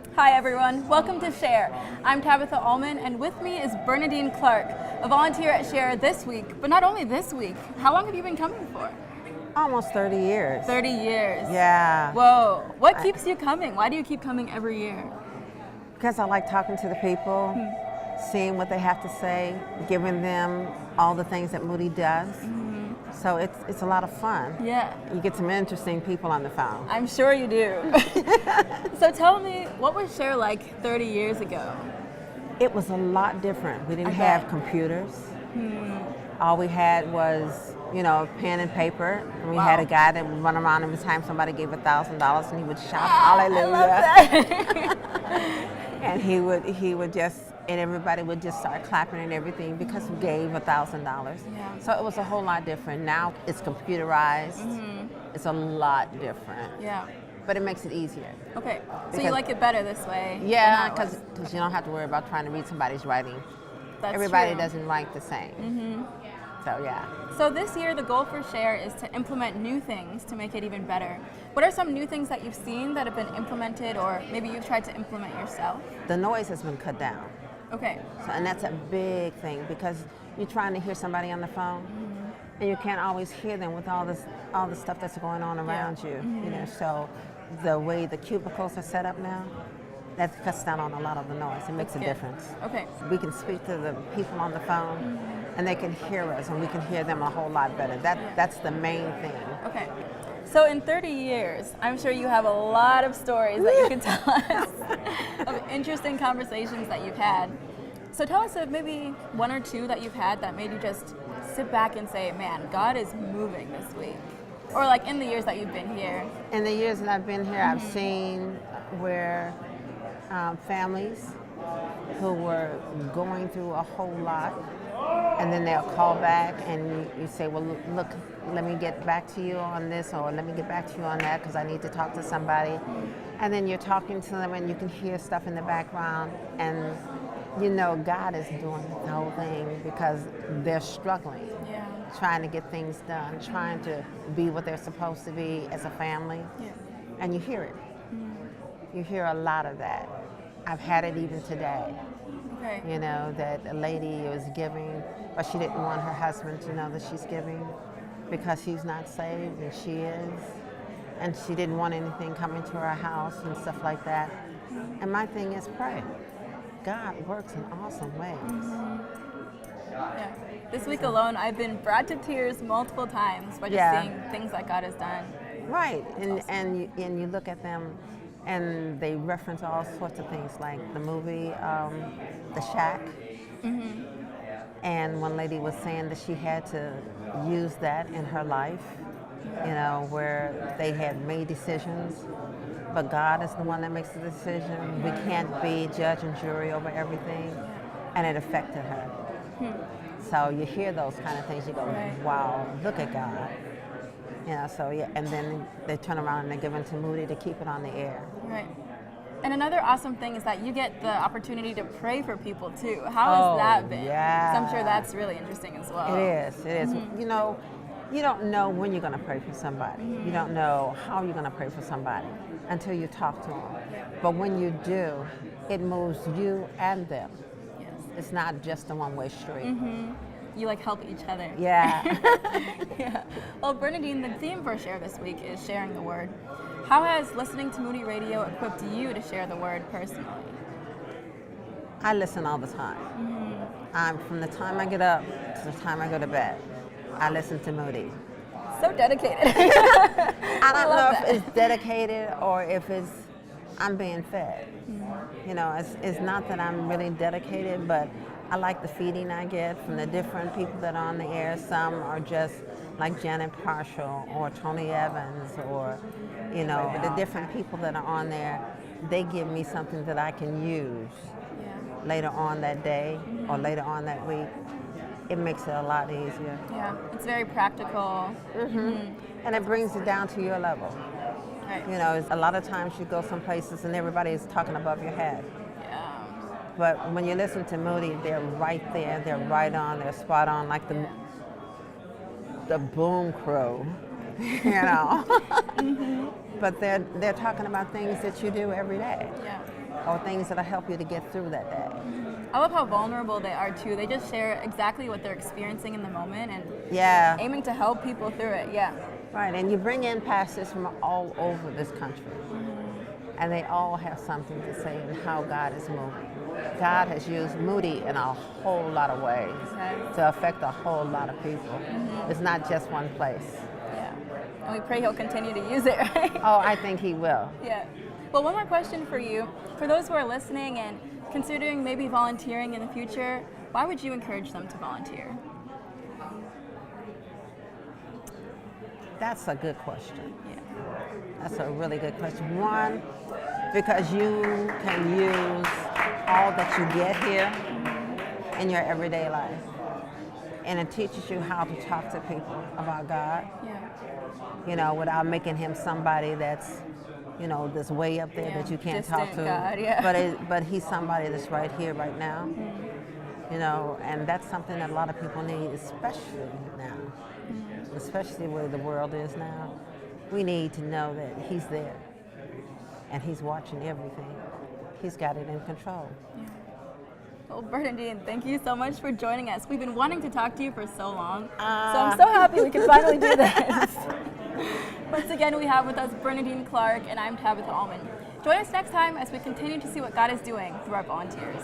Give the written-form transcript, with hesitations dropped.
Hi everyone, welcome to Share. I'm Tabitha Allman and with me is Bernadine Clark, a volunteer at Share this week, but not only this week. How long have you been coming for? Almost 30 years. 30 years. Yeah. Whoa. What keeps you coming? Why do you keep coming every year? Because I like talking to the people, seeing what they have to say, giving them all the things that Moody does. So it's a lot of fun. Yeah. You get some interesting people on the phone. I'm sure you do. So tell me, what was Share like 30 years ago? It was a lot different. We didn't I have bet. computers. All we had was, pen and paper. And we Wow. had a guy that would run around every time somebody gave $1,000 and he would shout, I hallelujah. love that. And he would just, and everybody would just start clapping and everything because we gave $1,000. Yeah. So it was a whole lot different. Now it's computerized. It's a lot different, Yeah. but it makes it easier. Okay. So you Because- like it better this way? than Yeah, how it because was? you don't have to worry about trying to read somebody's writing. That's Everybody true. doesn't write the same. So yeah. So this year, the goal for Share is to implement new things to make it even better. What are some new things that you've seen that have been implemented, or maybe you've tried to implement yourself? The noise has been cut down. Okay. So, and that's a big thing because you're trying to hear somebody on the phone and you can't always hear them with all the stuff that's going on around you. So the way the cubicles are set up now, that cuts down on a lot of the noise. It makes a Good. difference. Okay. We can speak to the people on the phone and they can hear us and we can hear them a whole lot better. That's the main thing. Okay. So in 30 years, I'm sure you have a lot of stories that you can tell us of interesting conversations that you've had. So tell us of maybe one or two that you've had that made you just sit back and say, man, God is moving this week. Or like in the years that you've been here. In the years that I've been here, I've seen where families who were going through a whole lot, and then they'll call back and you say, well, look, let me get back to you on this, or let me get back to you on that because I need to talk to somebody. And then you're talking to them and you can hear stuff in the background and God is doing the whole thing because they're struggling, Yeah. trying to get things done, trying to be what they're supposed to be as a family. Yeah. And you hear it. You hear a lot of that. I've had it even today. Okay. That a lady was giving, but she didn't want her husband to know that she's giving because he's not saved and she is. And she didn't want anything coming to her house and stuff like that. And my thing is pray. God works in awesome ways. Yeah. This week alone, I've been brought to tears multiple times by just seeing things that God has done. Right, and you look at them and they reference all sorts of things like the movie The Shack. And one lady was saying that she had to use that in her life, where they had made decisions, but God is the one that makes the decision. We can't be judge and jury over everything, and it affected her. So you hear those kind of things, you go, Right. wow, look at God. And then they turn around and they give it to Moody to keep it on the air. Right. And another awesome thing is that you get the opportunity to pray for people too. How has that been? yeah. 'Cause I'm sure that's really interesting as well. It is. You don't know when you're going to pray for somebody. You don't know how you're going to pray for somebody until you talk to them. But when you do, it moves you and them. Yes. It's not just a one-way street. You like help each other. Yeah. Yeah. Well, Bernadine, the theme for Share this week is sharing the word. How has listening to Moody Radio equipped you to share the word personally? I listen all the time. From the time I get up to the time I go to bed, I listen to Moody. So dedicated. I don't know love if that. it's dedicated or if I'm being fed. It's not that I'm really dedicated, but I like the feeding I get from the different people that are on the air. Some are just like Janet Parshall or Tony Evans or, the different people that are on there. They give me something that I can use Yeah. later on that day or later on that week. It makes it a lot easier. Yeah. It's very practical. And it brings it down to your level. Right. A lot of times you go some places and everybody is talking above your head. Yeah. But when you listen to Moody, they're right there, they're right on, they're spot on, like the boom crew, But they're talking about things that you do every day. Yeah. or things that'll help you to get through that day. I love how vulnerable they are too. They just share exactly what they're experiencing in the moment and Yeah. aiming to help people through it. Yeah. Right, and you bring in pastors from all over this country, and they all have something to say in how God is moving. God has used Moody in a whole lot of ways to affect a whole lot of people. It's not just one place. Yeah. And we pray he'll continue to use it, right? Oh, I think he will. Yeah. Well, one more question for you. For those who are listening and considering maybe volunteering in the future, why would you encourage them to volunteer? That's a good question. Yeah. That's a really good question. One, because you can use all that you get here in your everyday life. And it teaches you how to talk to people about God, Yeah. Without making him somebody that's, that's way up there that you can't talk to. Distant God, yeah. But he's somebody that's right here, right now. And that's something that a lot of people need, especially now. Especially where the world is now. We need to know that he's there and he's watching everything. He's got it in control. Yeah. Well, Bernadine, thank you so much for joining us. We've been wanting to talk to you for so long, so I'm so happy we can finally do this. Once again, we have with us Bernadine Clark, and I'm Tabitha Allman. Join us next time as we continue to see what God is doing through our volunteers.